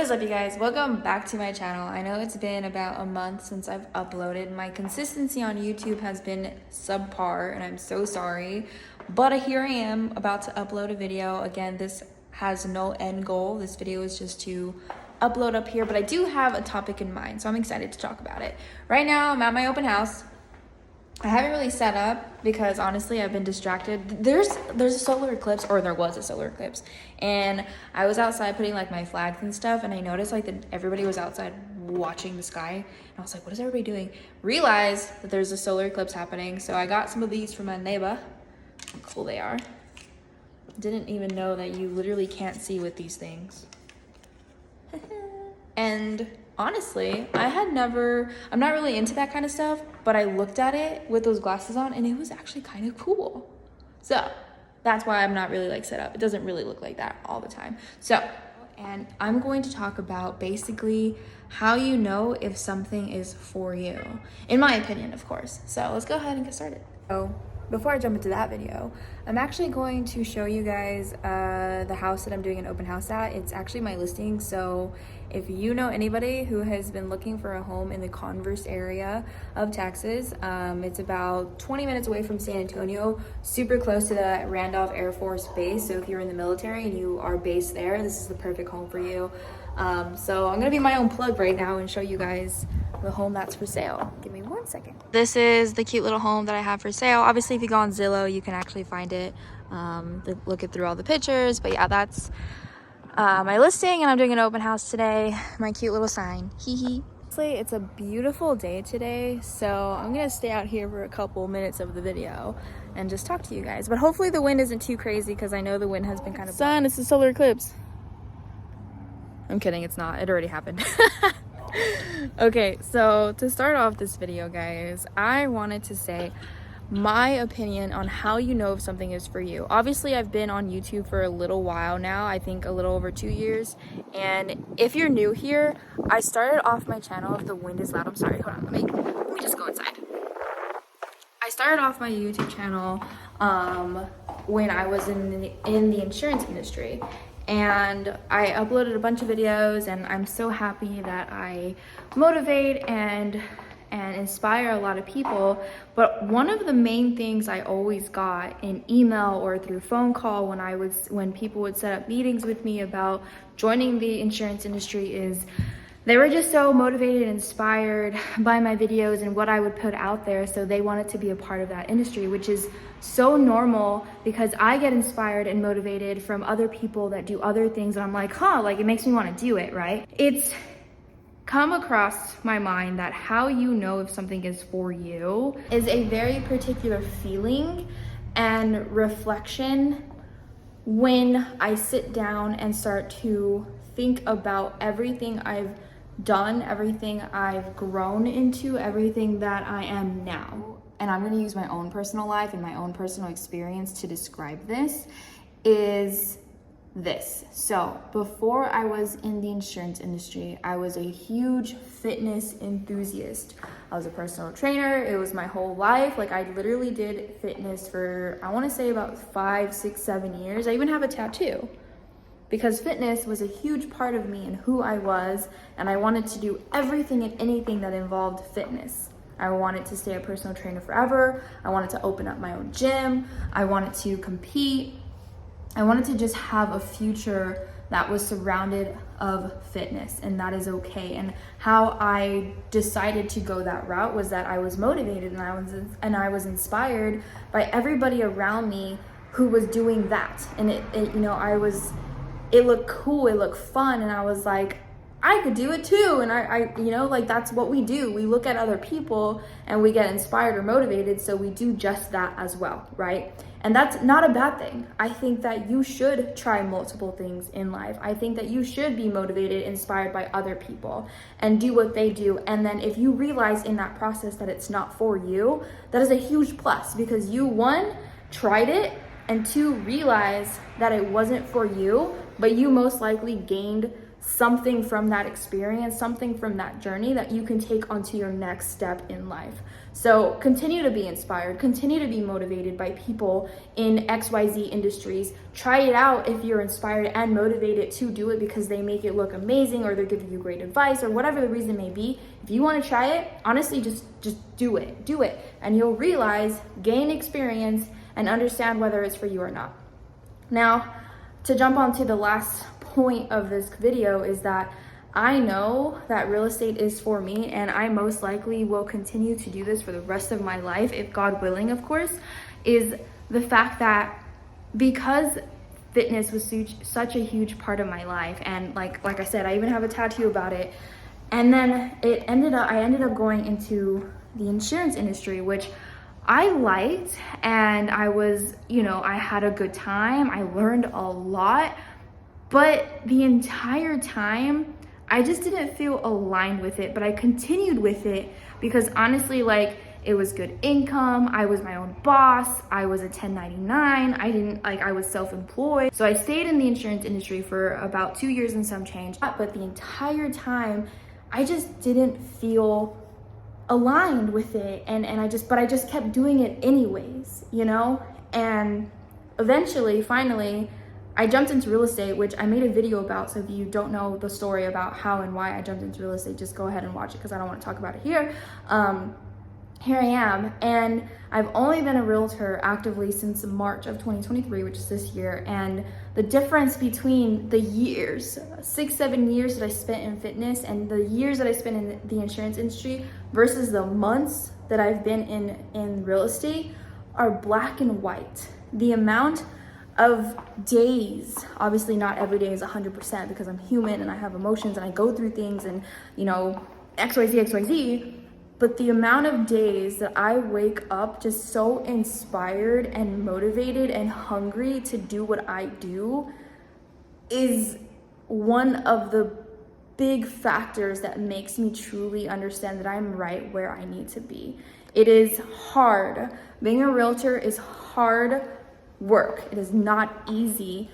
is up, you guys? Welcome back to my channel. I know it's been about a month since I've uploaded. My consistency on YouTube has been subpar and I'm so sorry, but here I am about to upload a video. Again, this has no end goal. This video is just to upload up here, but I do have a topic in mind, so I'm excited to talk about it. Right now, I'm at my open house. I haven't really set up because honestly I've been distracted. There's a solar eclipse, or there was a solar eclipse, and I was outside putting like my flags and stuff, and I noticed like that everybody was outside watching the sky, and I was like, what is everybody doing? Realized that there's a solar eclipse happening, so I got some of these from my neighbor. How cool they are. Didn't even know that you literally can't see with these things. And honestly, I'm not really into that kind of stuff, but I looked at it with those glasses on and it was actually kind of cool. So that's why I'm not really like set up. It doesn't really look like that all the time. So, and I'm going to talk about basically how you know if something is for you, in my opinion, of course. So let's go ahead and get started. So before I jump into that video, I'm actually going to show you guys the house that I'm doing an open house at. It's actually my listing, so if you know anybody who has been looking for a home in the Converse area of Texas, it's about 20 minutes away from San Antonio, super close to the Randolph Air Force Base. So if you're in the military and you are based there, this is the perfect home for you. So I'm gonna be my own plug right now and show you guys the home that's for sale. Give me 1 second. This is the cute little home that I have for sale. Obviously, if you go on Zillow, you can actually find it. Look it through all the pictures, but yeah, that's my listing, and I'm doing an open house today. My cute little sign, hee hee. It's a beautiful day today, so I'm gonna stay out here for a couple minutes of the video and just talk to you guys. But hopefully the wind isn't too crazy because I know the wind has been kind of sun. It's a solar eclipse. I'm kidding, it's not. It already happened. Okay, so to start off this video, guys, I wanted to say my opinion on how you know if something is for you. Obviously, I've been on YouTube for a little while now, I think a little over 2 years. And if you're new here, I started off my channel. If the wind is loud, I'm sorry, hold on, let me just go inside. I started off my YouTube channel when I was in the insurance industry. And I uploaded a bunch of videos, and I'm so happy that I motivate and inspire a lot of people. But one of the main things I always got in email or through phone call when people would set up meetings with me about joining the insurance industry is they were just so motivated and inspired by my videos and what I would put out there, so they wanted to be a part of that industry, which is so normal because I get inspired and motivated from other people that do other things, and I'm like, like it makes me want to do it, right? It's come across my mind that how you know if something is for you is a very particular feeling and reflection when I sit down and start to think about everything I've done, everything I've grown into, everything that I am now. And I'm gonna use my own personal life and my own personal experience to describe this, is this. So before I was in the insurance industry, I was a huge fitness enthusiast. I was a personal trainer. It was my whole life. Like, I literally did fitness for, I wanna say about 5, 6, 7 years. I even have a tattoo, because fitness was a huge part of me and who I was, and I wanted to do everything and anything that involved fitness. I wanted to stay a personal trainer forever. I wanted to open up my own gym. I wanted to compete. I wanted to just have a future that was surrounded of fitness, and that is okay. And how I decided to go that route was that I was motivated and I was inspired by everybody around me who was doing that. And it looked cool, it looked fun, and I was like, I could do it too. And I that's what we do. We look at other people and we get inspired or motivated, so we do just that as well, right? And that's not a bad thing. I think that you should try multiple things in life. I think that you should be motivated, inspired by other people and do what they do. And then if you realize in that process that it's not for you, that is a huge plus, because you, one, tried it, and two, realize that it wasn't for you, but you most likely gained something from that experience, something from that journey that you can take onto your next step in life. So continue to be inspired, continue to be motivated by people in XYZ industries. Try it out if you're inspired and motivated to do it because they make it look amazing or they're giving you great advice or whatever the reason may be. If you want to try it, honestly, just do it. And you'll realize, gain experience, and understand whether it's for you or not. Now, to jump on to the last point of this video is that I know that real estate is for me, and I most likely will continue to do this for the rest of my life, if God willing, of course, is the fact that because fitness was such a huge part of my life, and like I said, I even have a tattoo about it, and then I ended up going into the insurance industry, which I liked, and I was, I had a good time. I learned a lot, but the entire time, I just didn't feel aligned with it, but I continued with it because honestly, it was good income. I was my own boss. I was a 1099. I was self-employed. So I stayed in the insurance industry for about 2 years and some change, but the entire time, I just didn't feel aligned with it, and I just kept doing it anyways, and eventually, finally, I jumped into real estate, which I made a video about. So if you don't know the story about how and why I jumped into real estate, just go ahead and watch it because I don't want to talk about it here. Here I am, and I've only been a realtor actively since March of 2023, which is this year. And the difference between the years, 6-7 years that I spent in fitness and the years that I spent in the insurance industry versus the months that I've been in real estate are black and white. The amount of days, obviously not every day is 100% because I'm human and I have emotions and I go through things and, XYZ, but the amount of days that I wake up just so inspired and motivated and hungry to do what I do is one of the big factors that makes me truly understand that I'm right where I need to be. It is hard. Being a realtor is hard work. It is not easy,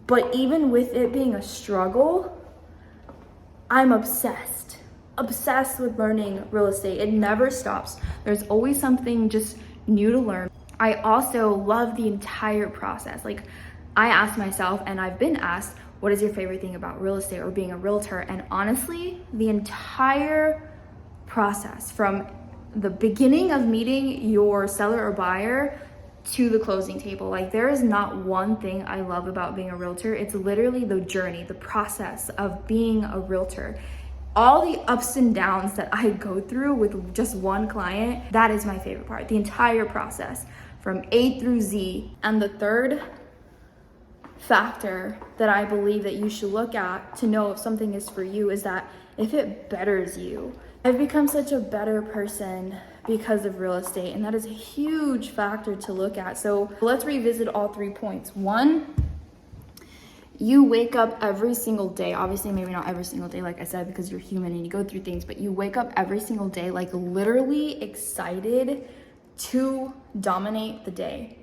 but even with it being a struggle, I'm obsessed with learning real estate. It never stops. There's always something just new to learn. I also love the entire process. I ask myself, and I've been asked, what is your favorite thing about real estate or being a realtor? And honestly, the entire process from the beginning of meeting your seller or buyer to the closing table. There is not one thing I love about being a realtor. It's literally the journey, the process of being a realtor. All the ups and downs that I go through with just one client, that is my favorite part. The entire process from A through Z. And the third factor that I believe that you should look at to know if something is for you is that if it betters you. I've become such a better person because of real estate, and that is a huge factor to look at. So let's revisit all 3 points. 1, you wake up every single day, obviously maybe not every single day like I said because you're human and you go through things, but you wake up every single day literally excited to dominate the day.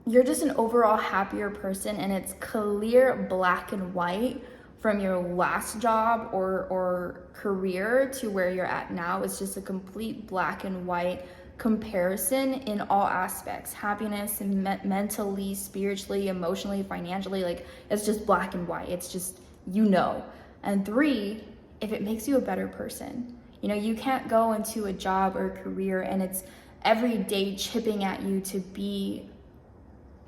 You're just an overall happier person, and it's clear black and white from your last job or career to where you're at now. It's just a complete black and white comparison in all aspects, happiness and mentally, spiritually, emotionally, financially. It's just black and white. It's just, And 3, if it makes you a better person. You can't go into a job or a career and it's every day chipping at you to be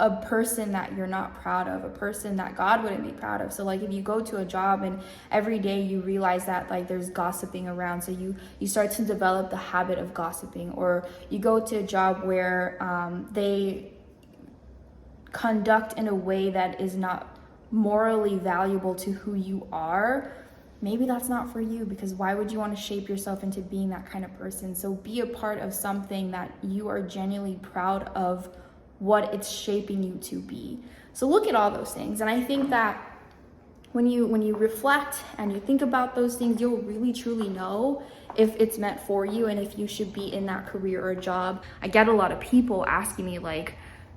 a person that you're not proud of, a person that God wouldn't be proud of. So if you go to a job and every day you realize that there's gossiping around, so you start to develop the habit of gossiping, or you go to a job where they conduct in a way that is not morally valuable to who you are, maybe that's not for you, because why would you want to shape yourself into being that kind of person? So be a part of something that you are genuinely proud of what it's shaping you to be. So look at all those things. And I think that when you reflect and you think about those things, you'll really truly know if it's meant for you and if you should be in that career or job. I get a lot of people asking me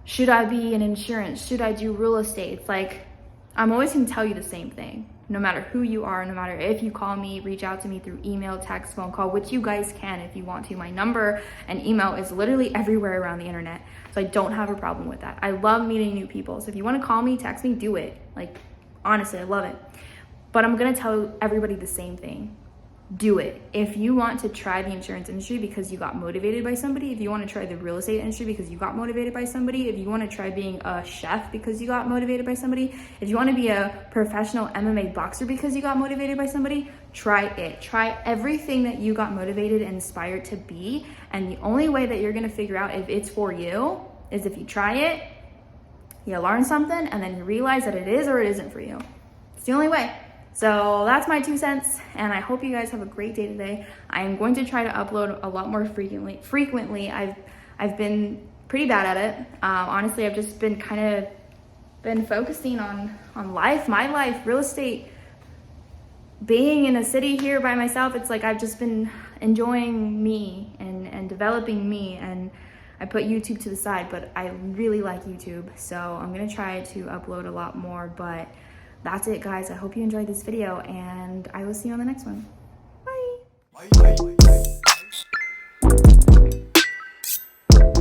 should I be in insurance? Should I do real estate? It's I'm always going to tell you the same thing. No matter who you are, no matter if you call me, reach out to me through email, text, phone call, which you guys can if you want to. My number and email is literally everywhere around the internet. So I don't have a problem with that. I love meeting new people. So if you want to call me, text me, do it. Like, honestly, I love it. But I'm going to tell everybody the same thing. Do it. If you want to try the insurance industry because you got motivated by somebody, if you want to try the real estate industry because you got motivated by somebody, if you want to try being a chef because you got motivated by somebody, if you want to be a professional MMA boxer because you got motivated by somebody, try it. Try everything that you got motivated and inspired to be. And the only way that you're going to figure out if it's for you is if you try it, you learn something, and then you realize that it is or it isn't for you. It's the only way. So that's my 2 cents, and I hope you guys have a great day today. I am going to try to upload a lot more frequently. I've been pretty bad at it. Honestly, I've just been focusing on life, my life, real estate, being in a city here by myself. It's like I've just been enjoying me and developing me, and I put YouTube to the side, but I really like YouTube, so I'm gonna try to upload a lot more. But that's it, guys. I hope you enjoyed this video, and I will see you on the next one. Bye.